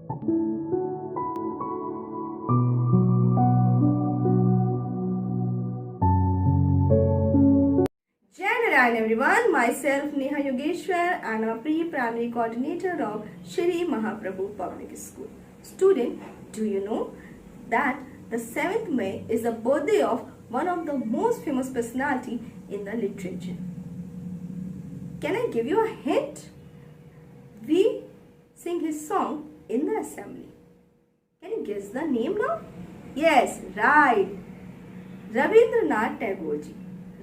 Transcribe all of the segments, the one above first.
Hi everyone, myself Neha Yogeshwar and I'm a pre-primary coordinator of Shri Mahaprabhu Public School. Student, do you know that the 7th May is the birthday of one of the most famous personality in the literature? Can I give you a hint? We sing his song in the assembly. Can you guess the name now? Yes, right. Rabindra Nath Tagor ji.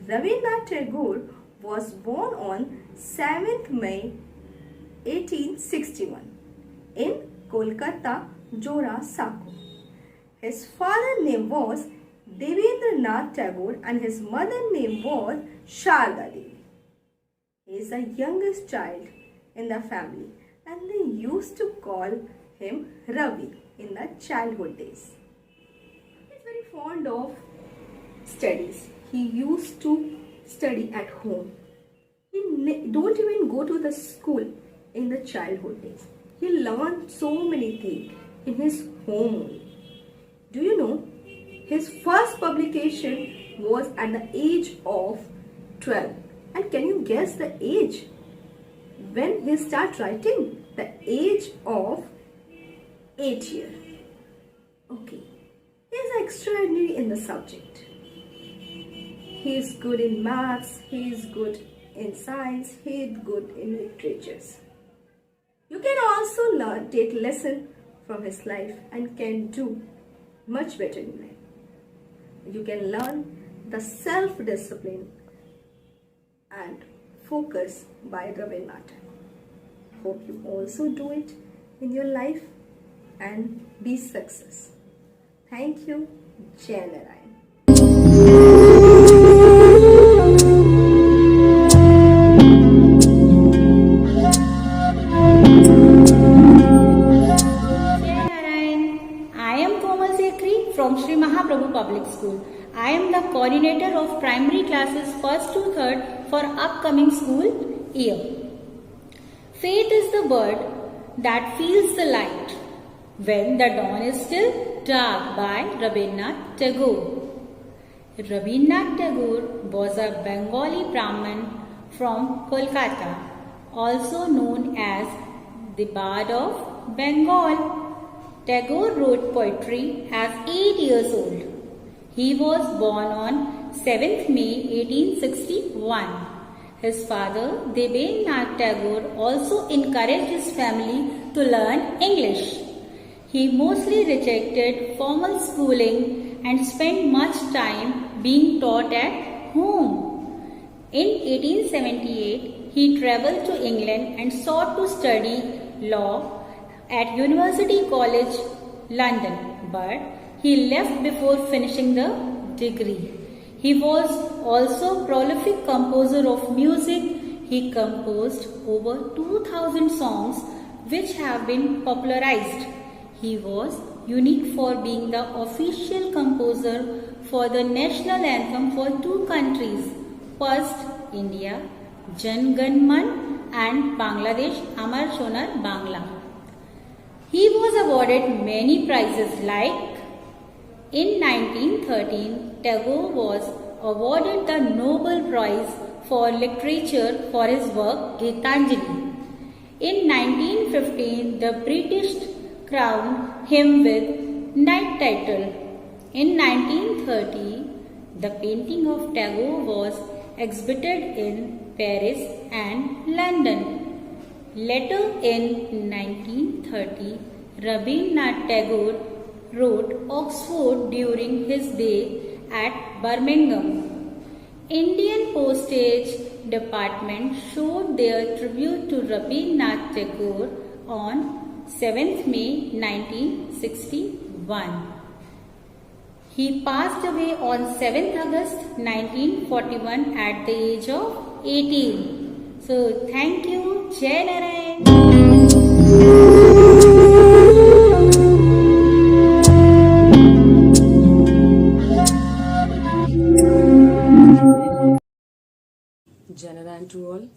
Rabindra Nath Tagor was born on 7th May 1861 in Kolkata, Jora, Sako. His father's name was Rabindra Nath Tagor and his mother's name was Sharda Devi. He is the youngest child in the family and they used to call him Ravi in the childhood days. He is very fond of studies. He used to study at home. He don't even go to the school in the childhood days. He learned so many things in his home only. Do you know, his first publication was at the age of 12. And can you guess the age when he started writing? The age of 8 years. Okay, he is extraordinary in the subject. He is good in maths, he is good in science, he is good in literatures. You can also take lesson from his life and can do much better in life. You can learn the self-discipline and focus by Rabindra Nath. Hope you also do it in your life and be success. Thank you. Jai Narayan. From Shri Mahaprabhu Public School. I am the coordinator of primary classes 1st to 3rd for upcoming school year. Faith is the bird that feels the light when the dawn is still dark by Rabindra Nath Tagor. Rabindra Nath Tagor was a Bengali Brahmin from Kolkata, also known as the Bard of Bengal. Tagore wrote poetry as 8 years old. He was born on 7th May 1861. His father, Rabindra Nath Tagore, also encouraged his family to learn English. He mostly rejected formal schooling and spent much time being taught at home. In 1878, he travelled to England and sought to study law at University College, London, but he left before finishing the degree. He was also a prolific composer of music. He composed over 2000 songs which have been popularized. He was unique for being the official composer for the national anthem for 2 countries, first India, Jan Gan Man, and Bangladesh, Amar Sonar Bangla. He was awarded many prizes like in 1913, Tagore was awarded the Nobel Prize for Literature for his work Gitanjali. In 1915, the British crowned him with Knight title. In 1930, the painting of Tagore was exhibited in Paris and London. Later in 1930, Rabindra Nath Tagore wrote Oxford during his day at Birmingham. Indian Postage Department showed their tribute to Rabindra Nath Tagore on 7th May 1961. He passed away on 7th August 1941 at the age of 18. So, thank you. Jai Narayan. Jai Narayan to all.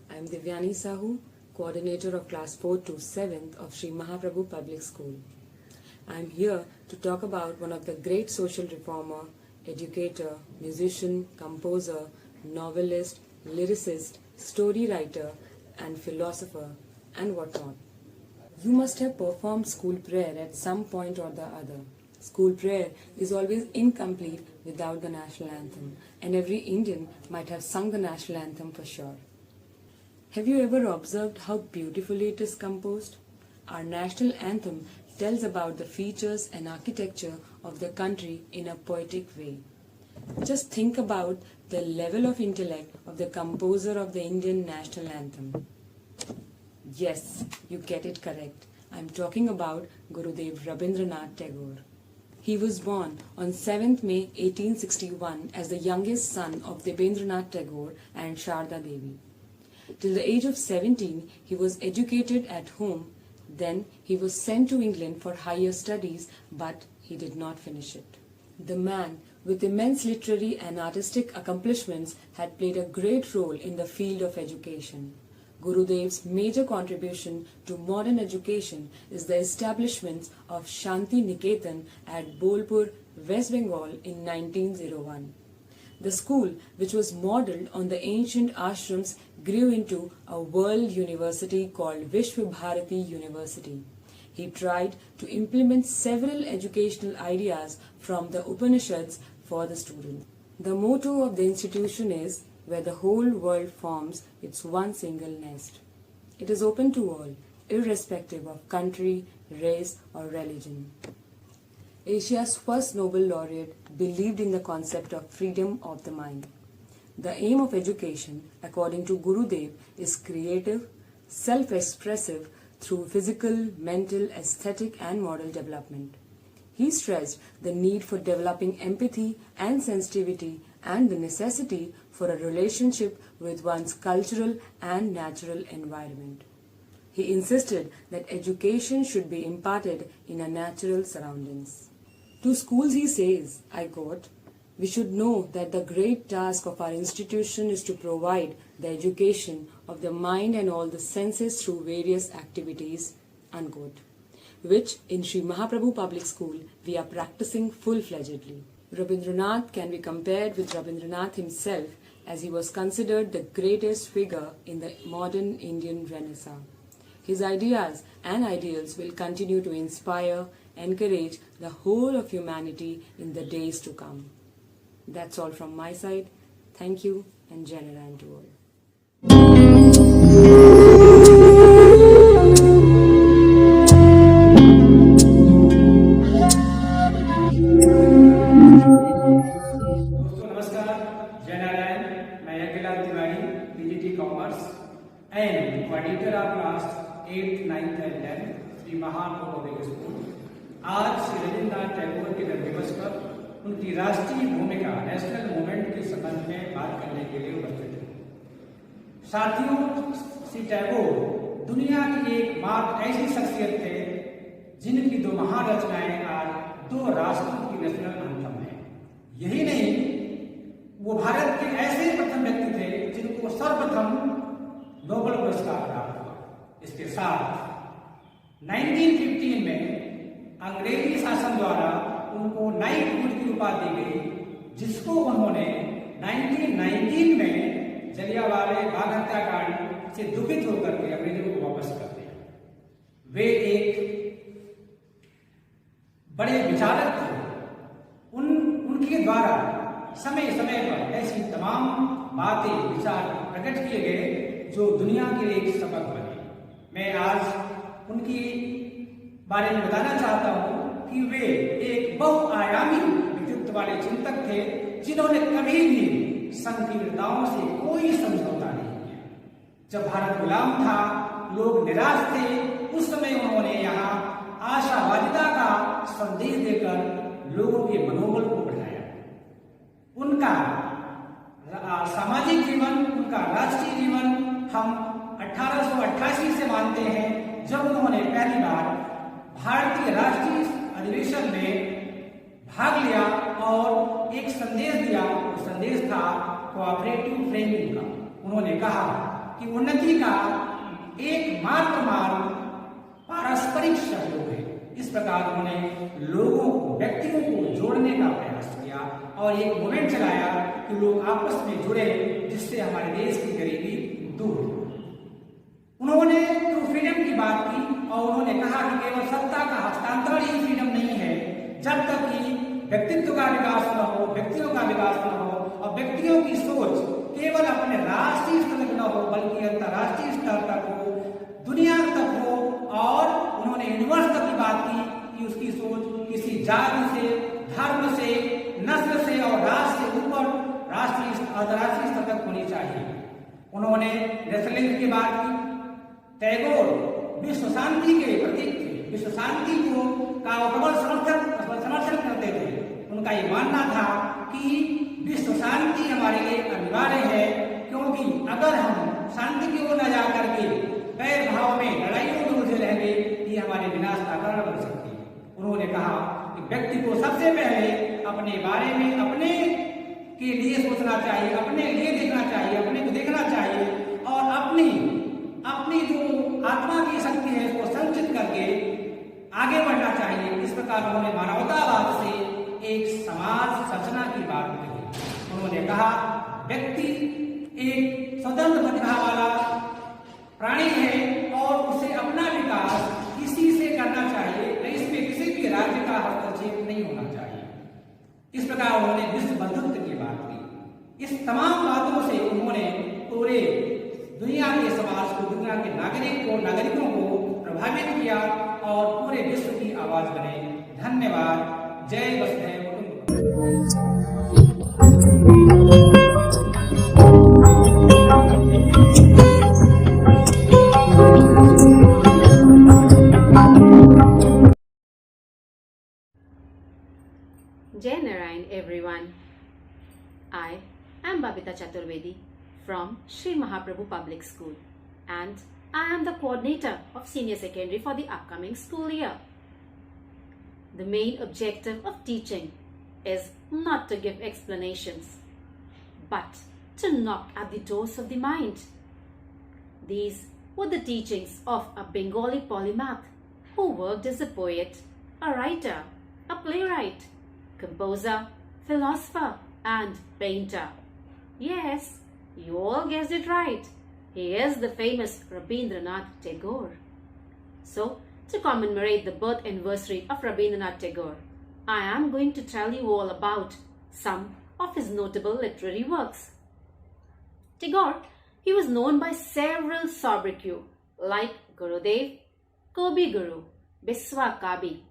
I am Divyani Sahu, coordinator of class 4th to 7th of Shri Mahaprabhu Public School. I am here to talk about one of the great social reformer, educator, musician, composer, novelist, lyricist, story writer and philosopher and whatnot. You must have performed school prayer at some point or the other. School prayer is always incomplete without the national anthem, and every Indian might have sung the national anthem for sure. Have you ever observed how beautifully it is composed? Our national anthem tells about the features and architecture of the country in a poetic way. Just think about the level of intellect of the composer of the Indian national anthem. Yes, you get it correct. I am talking about Gurudev Rabindra Nath Tagor. He was born on 7th May 1861 as the youngest son of Rabindra Tagor and Sharda Devi. Till the age of 17, he was educated at home. Then he was sent to England for higher studies, but he did not finish it. The man, with immense literary and artistic accomplishments, had played a great role in the field of education. Gurudev's major contribution to modern education is the establishment of Shanti Niketan at Bolpur, West Bengal in 1901. The school, which was modelled on the ancient ashrams, grew into a world university called Vishwabharati University. He tried to implement several educational ideas from the Upanishads for the students. The motto of the institution is, where the whole world forms its one single nest. It is open to all, irrespective of country, race or religion. Asia's first Nobel laureate believed in the concept of freedom of the mind. The aim of education, according to Gurudev, is creative, self-expressive through physical, mental, aesthetic and moral development. He stressed the need for developing empathy and sensitivity and the necessity for a relationship with one's cultural and natural environment. He insisted that education should be imparted in a natural surroundings. To schools he says, I quote, "We should know that the great task of our institution is to provide the education of the mind and all the senses through various activities," unquote, which in Shri Mahaprabhu Public School we are practicing full-fledgedly. Rabindranath can be compared with Rabindranath himself, as he was considered the greatest figure in the modern Indian Renaissance. His ideas and ideals will continue to inspire, encourage the whole of humanity in the days to come. That's all from my side. Thank you and Jai Narayan to all. And coordinator of class 8th, 9th and 10th, Shri Mahaprabhu public school. आज श्री रविंद्र नाथ टैगोर के जन्म दिवस पर उनकी राष्ट्रीय भूमिका national movement के संबंध में बात करने के लिए उपस्थित हैं। साथियों, श्री टैगोर दुनिया की एकमात्र ऐसी शख्सियत थे जिनकी दो महान रचनाएं आज दो राष्ट्रों की नेशनल एंथम है। यही नहीं, वो भारत के ऐसे प्रथम व्यक्ति थे जिनको सर्वप्रथम नोबेल पुरस्कार प्राप्त हुआ। इसके साथ 1915 में अंग्रेजी शासन द्वारा उनको नाइटहुड की उपाधि दी गई, जिसको उन्होंने 1919 में जलियांवाला बाग हत्याकांड से दुखित होकर के अंग्रेजों को वापस कर दिया। वे एक बड़े विचारक थे। उनके द्वारा समय समय पर ऐसी तमाम बातें, विचार प्रकट किए गए जो दुनिया के लिए एक सबक बने। मैं आज उनकी बारे में बताना चाहता हूं कि वे एक बहुआयामी व्यक्तित्व वाले चिंतक थे, जिन्होंने कभी भी संकीर्णताओं से कोई समझौता नहीं किया। जब भारत गुलाम था, लोग निराश थे, उस समय उन्होंने यहाँ आशावादिता का संदेश देकर लोगों के मनोबल को बढ़ाया। उनका सामाजिक जीवन, उनका राष्ट्रीय जीवन हम 1888 से मानते हैं, जब उन्होंने पहली बार भारतीय राष्ट्रीय अधिवेशन में भाग लिया और एक संदेश दिया। वो संदेश था कोऑपरेटिव फ्रेमिंग का। उन्होंने कहा कि उन्नति का एकमात्र मार्ग पारस्परिक सहयोग है। इस प्रकार उन्होंने लोगों को, व्यक्तियों को जोड़ने का प्रयास किया और एक मूवमेंट चलाया कि लोग आपस में जुड़े, जिससे हमारे देश की गरीबी दूर हो। उन्होंने ट्रू फ्रीडम की बात की और उन्होंने कहा कि केवल सत्ता का हस्तांतरण ही फ्रीडम नहीं है, जब तक कि व्यक्तित्व का विकास न हो, व्यक्तियों का विकास न हो और व्यक्तियों की सोच केवल अपने राष्ट्रीय स्तर तक न हो बल्कि अंतर्राष्ट्रीय स्तर तक हो, दुनिया तक हो। और उन्होंने यूनिवर्स तक की बात की कि उसकी सोच किसी जाति से, धर्म से, नस्ल से और राष्ट्र से ऊपर राष्ट्रीय अंतर्राष्ट्रीय स्तर तक होनी चाहिए। उन्होंने नेशनलिज्म की बात की। टैगोर विश्व शांति के प्रतीक थे, विश्व शांति को का प्रबल समर्थन करते थे। उनका ये मानना था कि विश्व शांति हमारे लिए अनिवार्य है, क्योंकि अगर हम शांति की ओर न जा करके वैर भाव में, लड़ाइयों में उलझे रहेंगे, ये हमारे विनाश का कारण बन सकती है। उन्होंने कहा कि व्यक्ति को सबसे पहले अपने बारे में, अपने के लिए सोचना चाहिए, अपने लिए देखना चाहिए, अपने को देखना चाहिए और अपनी जो आत्मा की शक्ति है उसको संचित करके आगे बढ़ना चाहिए। इस प्रकार उन्होंने मानवतावाद से एक समाज संरचना की बात कही। उन्होंने कहा व्यक्ति एक स्वतंत्र प्रतिभा वाला प्राणी है और उसे अपना विकास इसी से करना चाहिए, इसमें किसी भी राज्य का हस्तक्षेप नहीं होना चाहिए। इस प्रकार उन्होंने विश्व बंधुत्व की बात की। इस तमाम बातों से उन्होंने पूरे दुनिया के समाज को, दुनिया के नागरिकों को प्रभावित किया और पूरे विश्व की आवाज बने। धन्यवाद। जय वसुधैव Jai Narayan everyone. I am Babita Chaturvedi from Shri Mahaprabhu Public School and I am the coordinator of Senior Secondary for the upcoming school year. The main objective of teaching is not to give explanations but to knock at the doors of the mind. These were the teachings of a Bengali polymath who worked as a poet, a writer, a playwright, composer, philosopher and painter. Yes, you all guessed it right. He is the famous Rabindra Nath Tagor. So, to commemorate the birth anniversary of Rabindra Nath Tagor, I am going to tell you all about some of his notable literary works. Tagore, he was known by several sobriquets like Gurudev, Kabi Guru, Biswa Kabi.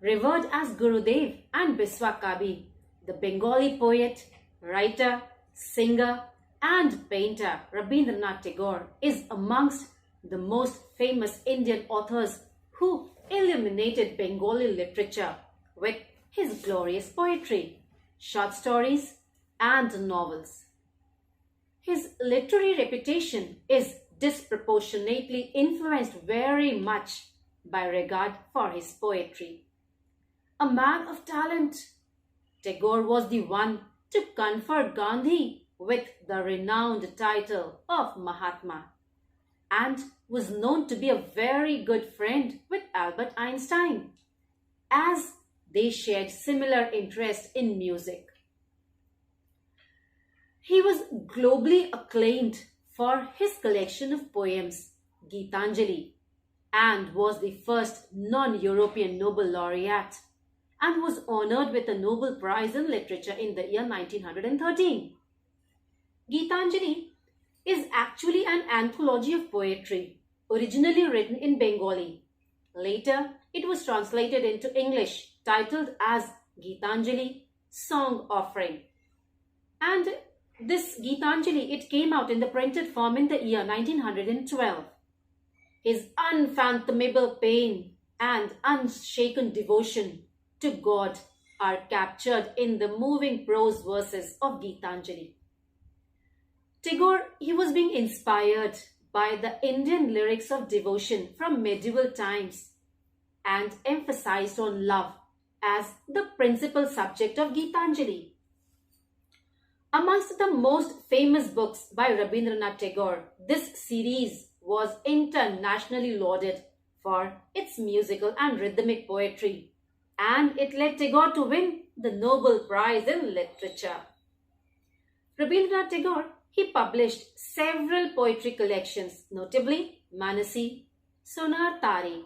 Revered as Gurudev and Biswa Kabi, the Bengali poet, writer, singer and painter Rabindra Nath Tagore is amongst the most famous Indian authors who illuminated Bengali literature with his glorious poetry, short stories and novels. His literary reputation is disproportionately influenced very much by regard for his poetry. A man of talent, Tagore was the one to confer Gandhi with the renowned title of Mahatma and was known to be a very good friend with Albert Einstein, as they shared similar interest in music. He was globally acclaimed for his collection of poems, Gitanjali, and was the first non-European Nobel laureate and was honored with a Nobel Prize in Literature in the year 1913. Gitanjali is actually an anthology of poetry, originally written in Bengali. Later, it was translated into English, titled as Gitanjali, Song Offering. And this Gitanjali, it came out in the printed form in the year 1912. His unfathomable pain and unshaken devotion to God are captured in the moving prose verses of Gitanjali. Tagore, he was being inspired by the Indian lyrics of devotion from medieval times and emphasized on love as the principal subject of Gitanjali. Amongst the most famous books by Rabindra Nath Tagore, this series was internationally lauded for its musical and rhythmic poetry, and it led Tagore to win the Nobel Prize in Literature. Rabindra Nath Tagore, he published several poetry collections, notably Manasi, Sonar Tari,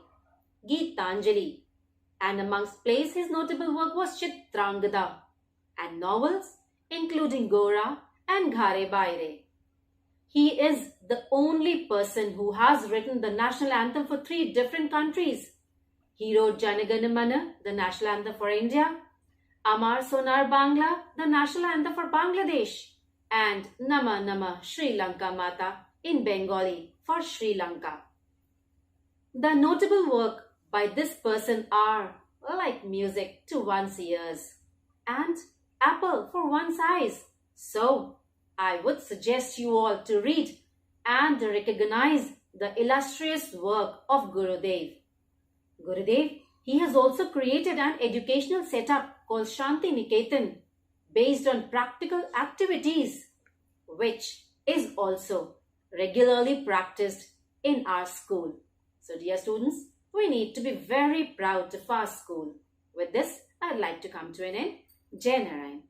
Geetanjali, and amongst plays his notable work was Chitrangada, and novels including Gora and Ghare Baire. He is the only person who has written the national anthem for 3 different countries. He wrote Janagana Mana, the national anthem for India, Amar Sonar Bangla, the national anthem for Bangladesh, and Nama Nama Sri Lanka Mata in Bengali for Sri Lanka. The notable work by this person are like music to one's ears and apple for one's eyes. So, I would suggest you all to read and recognize the illustrious work of Gurudev. Gurudev, he has also created an educational setup called Shanti Niketan based on practical activities, which is also regularly practiced in our school. So dear students, we need to be very proud of our school. With this, I'd like to come to an end. Jai Narayan.